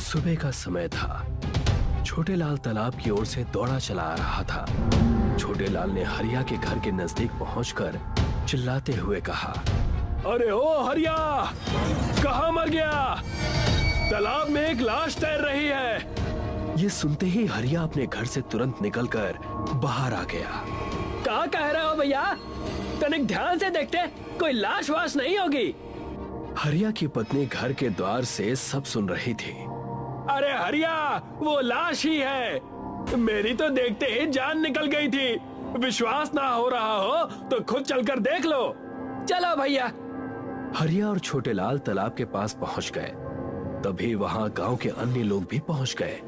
सुबह का समय था। छोटे लाल तालाब की ओर से दौड़ा चला आ रहा था। छोटे लाल ने हरिया के घर के नजदीक पहुंचकर चिल्लाते हुए कहा, अरे ओ हरिया, कहाँ मर गया? तालाब में एक लाश तैर रही है। ये सुनते ही हरिया अपने घर से तुरंत निकलकर बाहर आ गया। क्या कह रहे हो भैया? तनिक ध्यान से देखते, कोई लाश वाश नहीं होगी। हरिया की पत्नी घर के द्वार से सब सुन रही थी। अरे हरिया, वो लाश ही है। मेरी तो देखते ही जान निकल गई थी। विश्वास ना हो रहा हो तो खुद चलकर देख लो। चलो भैया। हरिया और छोटे लाल तालाब के पास पहुंच गए। तभी वहां गांव के अन्य लोग भी पहुंच गए।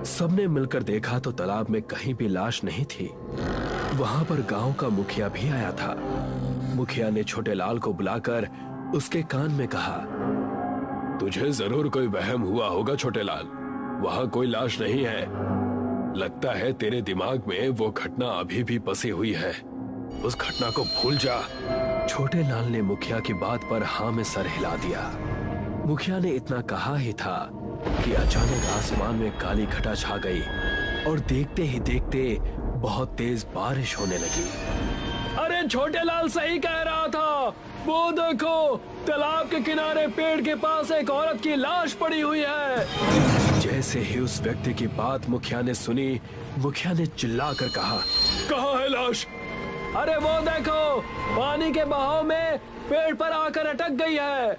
सबने मिलकर देखा तो तालाब में कहीं भी लाश नहीं थी। वहां पर गांव का मुखिया भी आया था। मुखिया ने छोटे लाल को बुलाकर उसके कान में कहा, तुझे जरूर कोई वहम हुआ होगा छोटे लाल, वहां कोई लाश नहीं है। लगता है तेरे दिमाग में वो घटना अभी भी बसी हुई है। उस घटना को भूल जा। छोटे लाल ने मुखिया की बात पर हाँ में सर हिला दिया। मुखिया ने इतना कहा ही था कि अचानक आसमान में काली घटा छा गई और देखते ही देखते बहुत तेज बारिश होने लगी। अरे छोटे लाल सही कह रहा था, वो देखो तालाब के किनारे पेड़ के पास एक औरत की लाश पड़ी हुई है। जैसे ही उस व्यक्ति की बात मुखिया ने सुनी, मुखिया ने चिल्लाकर कहा, कहाँ है लाश? अरे वो देखो, पानी के बहाव में पेड़ पर आकर अटक गई है।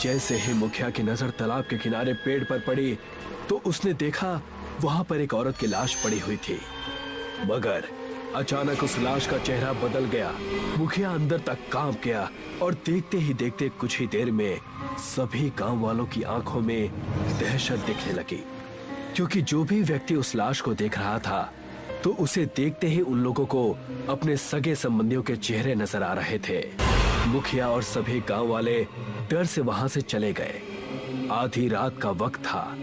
जैसे ही मुखिया की नजर तालाब के किनारे पेड़ पर पड़ी तो उसने देखा वहां पर एक औरत की लाश पड़ी हुई थी। मगर अचानक उस लाश का चेहरा बदल गया। मुखिया अंदर तक कांप गया और देखते ही देखते कुछ ही देर में सभी गांव वालों की आंखों में दहशत दिखने लगी, क्योंकि जो भी व्यक्ति उस लाश को देख रहा था तो उसे देखते ही उन लोगों को अपने सगे संबंधियों के चेहरे नजर आ रहे थे। मुखिया और सभी गांव वाले डर से वहां से चले गए। आधी रात का वक्त था।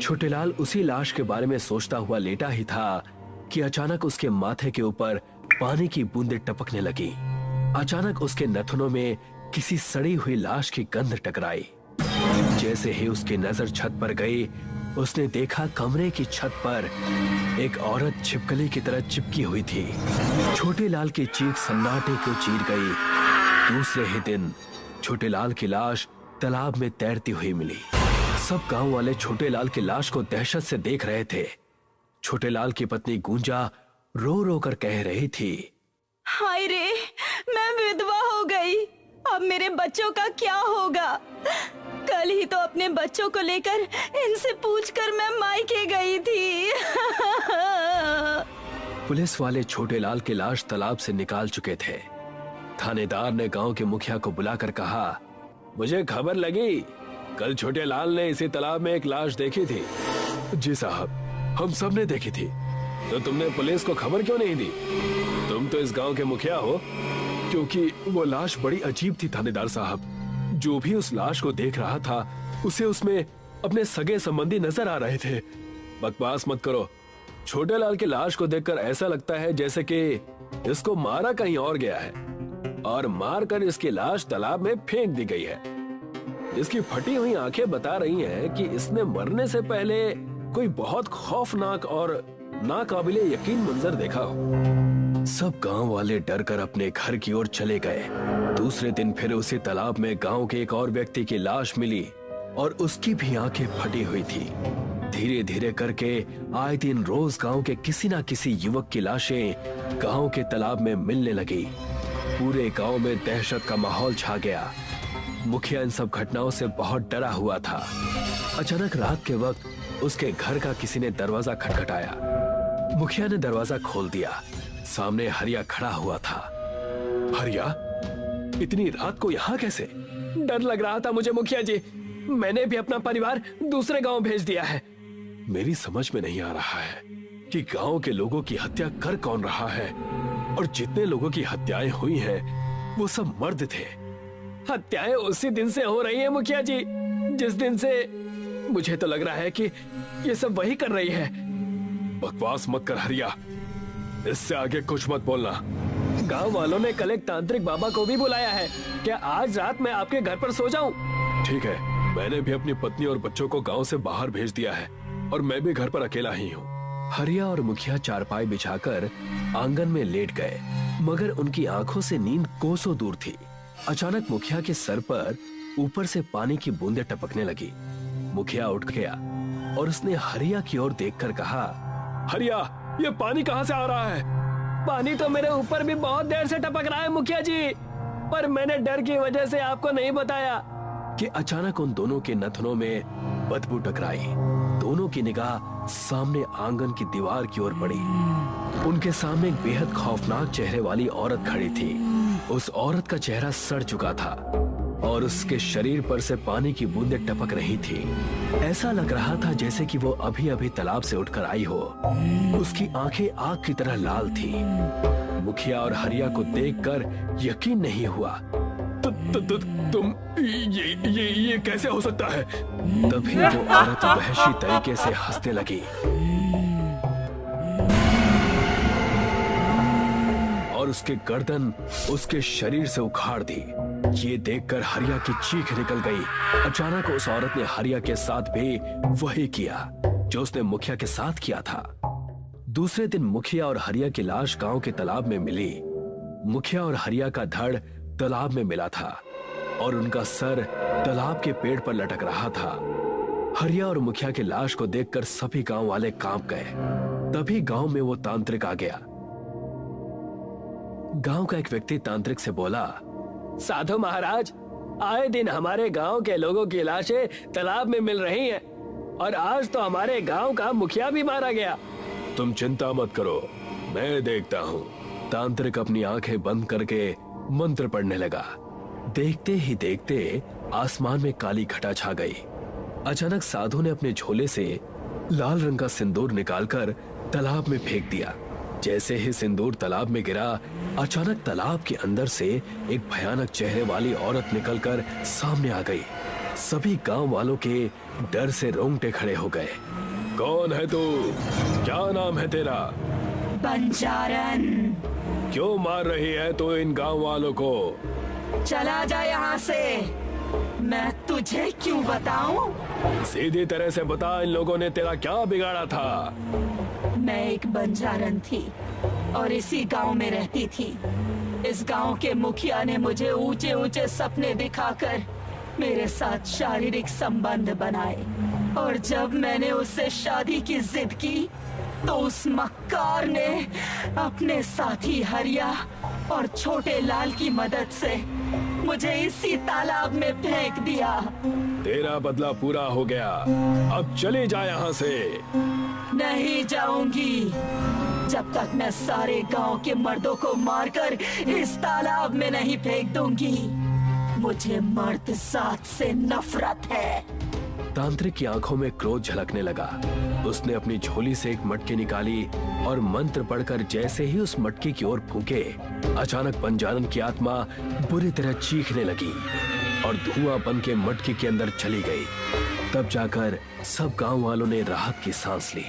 छोटेलाल उसी लाश के बारे में सोचता हुआ लेटा ही था कि अचानक उसके माथे के ऊपर पानी की बूंदें टपकने लगी। अचानक उसके नथुनों में किसी सड़ी हुई लाश की गंध टकराई। जैसे ही उसकी नजर छत पर गई, उसने देखा कमरे की छत पर एक औरत छिपकली की तरह चिपकी हुई थी। छोटे लाल की चीख सन्नाटे को चीर गई। दूसरे ही दिन छोटे लाल की लाश तालाब में तैरती हुई मिली। सब गांव वाले छोटे लाल की लाश को दहशत से देख रहे थे। छोटे लाल की पत्नी गुंजा रो रो कर कह रही थी, हाय रे, मैं विधवा हो गई। अब मेरे बच्चों का क्या होगा? कल ही तो अपने बच्चों को लेकर इनसे पूछकर मैं मायके गई थी। पुलिस वाले छोटे लाल की लाश तालाब से निकाल चुके थे। थानेदार ने गांव के मुखिया को बुलाकर कहा, मुझे खबर लगी, कल छोटे लाल ने इसी तालाब में एक लाश देखी थी। जी साहब, हम सब ने देखी थी। तो तुमने पुलिस को खबर क्यों नहीं दी? तुम तो इस गांव के मुखिया हो। क्योंकि वो लाश बड़ी अजीब थी थानेदार साहब। जो भी उस लाश को देख रहा था उसे उसमें अपने सगे संबंधी नजर आ रहे थे। बकवास मत करो। छोटे लाल की लाश को देखकर ऐसा लगता है जैसे कि इसको मारा कहीं और गया है और मार कर इसकी लाश तालाब में फेंक दी गई है। इसकी फटी हुई आंखें बता रही हैं कि इसने मरने से पहले कोई बहुत खौफनाक और नाकाबिले यकीन मंजर देखा हो। सब गांव वाले डर कर अपने घर की ओर चले गए। दूसरे दिन फिर उसी तालाब में गांव के एक और व्यक्ति की लाश मिली और उसकी भी आंखें फटी हुई थी। धीरे धीरे करके आए दिन रोज गांव के किसी न किसी युवक की लाशें गांव के तालाब में मिलने लगी। पूरे गांव में दहशत का माहौल छा गया। मुखिया इन सब घटनाओं से बहुत डरा हुआ था। अचानक रात के वक्त उसके घर का किसी ने दरवाजा खटखटाया। मुखिया ने दरवाजा खोल दिया। सामने हरिया खड़ा हुआ था। हरिया, इतनी रात को यहाँ कैसे? डर लग रहा था मुझे मुखिया जी, मैंने भी अपना परिवार दूसरे गांव भेज दिया है। मेरी समझ में नहीं आ रहा है कि गांव के लोगों की हत्या कर कौन रहा है, और जितने लोगों की हत्याएं हुई हैं वो सब मर्द थे। हत्याएं उसी दिन से हो रही है मुखिया जी जिस दिन से मुझे तो लग रहा है कि ये सब वही कर रही है। बकवास मत कर हरिया, इससे आगे कुछ मत बोलना। गांव वालों ने कल एक तांत्रिक बाबा को भी बुलाया है। क्या आज रात मैं आपके घर पर सो जाऊं? ठीक है, मैंने भी अपनी पत्नी और बच्चों को गांव से बाहर भेज दिया है और मैं भी घर पर अकेला ही हूँ। हरिया और मुखिया चारपाई बिछाकर आंगन में लेट गए, मगर उनकी आंखों से नींद कोसों दूर थी। अचानक मुखिया के सर पर ऊपर से पानी की बूंदें टपकने लगी। मुखिया उठ गया और उसने हरिया की ओर देखकर कहा, हरिया, ये पानी कहाँ से आ रहा है? पानी तो मेरे ऊपर भी बहुत देर से टपक रहा है मुखिया जी, पर मैंने डर की वजह से आपको नहीं बताया। कि अचानक उन दोनों के नथनों में बदबू टकराई। दोनों की निगाह सामने आंगन की दीवार की ओर पड़ी। उनके सामने एक बेहद खौफनाक चेहरे वाली औरत खड़ी थी। उस औरत का चेहरा सड़ चुका था और उसके शरीर पर से पानी की बूंदें टपक रही थी। ऐसा लग रहा था जैसे कि वो अभी अभी तालाब से उठकर आई हो। उसकी आंखें आग की तरह लाल थी। मुखिया और हरिया को देखकर यकीन नहीं हुआ। तुम ये कैसे हो सकता है? तभी वो औरत वहशी तरीके से हंसने लगी और उसके गर्दन उसके शरीर से उखाड़ दी। ये देखकर हरिया की चीख निकल गई। अचानक उस औरत ने हरिया के साथ भी वही किया जो उसने मुखिया के साथ किया था। दूसरे दिन मुखिया और हरिया की लाश गांव के तालाब में मिली। मुखिया और हरिया का धड़ तालाब में मिला था और उनका सर तालाब के पेड़ पर लटक रहा था। हरिया और मुखिया की लाश को देखकर सभी गांव वाले कांप गए। तभी गांव में वो तांत्रिक आ गया। गांव का एक व्यक्ति तांत्रिक से बोला, साधु महाराज, आए दिन हमारे गांव के लोगों की लाशें तालाब में मिल रही हैं और आज तो हमारे गांव का मुखिया भी मारा गया। तुम चिंता मत करो, मैं देखता हूँ। तांत्रिक अपनी आंखें बंद करके मंत्र पढ़ने लगा। देखते ही देखते आसमान में काली घटा छा गई। अचानक साधु ने अपने झोले से लाल रंग का सिंदूर निकालकर तालाब में फेंक दिया। जैसे ही सिंदूर तालाब में गिरा, अचानक तालाब के अंदर से एक भयानक चेहरे वाली औरत निकलकर सामने आ गई। सभी गांव वालों के डर से रोंगटे खड़े हो गए। कौन है तू? क्या नाम है तेरा? बंजारन। क्यों मार रही है तू इन गांव वालों को? चला जा यहाँ से। मैं तुझे क्यों बताऊं? सीधी तरह से बता, इन लोगों ने तेरा क्या बिगाड़ा था? मैं एक बंजारन थी और इसी गांव में रहती थी। इस गांव के मुखिया ने मुझे ऊंचे ऊंचे सपने दिखाकर मेरे साथ शारीरिक संबंध बनाए और जब मैंने उससे शादी की जिद की तो उस मक्कार ने अपने साथी हरिया और छोटे लाल की मदद से मुझे इसी तालाब में फेंक दिया। तेरा बदला पूरा हो गया, अब चले जा यहाँ से। नहीं जाऊंगी जब तक मैं सारे गांव के मर्दों को मारकर इस तालाब में नहीं फेंक दूंगी। मुझे मर्द जात से नफरत है। तांत्रिक की आंखों में क्रोध झलकने लगा। उसने अपनी झोली से एक मटकी निकाली और मंत्र पढ़कर जैसे ही उस मटकी की ओर फूंके, अचानक बंजारन की आत्मा बुरी तरह चीखने लगी और धुआं बन के मटकी के अंदर चली गई। तब जाकर सब गांव वालों ने राहत की सांस ली।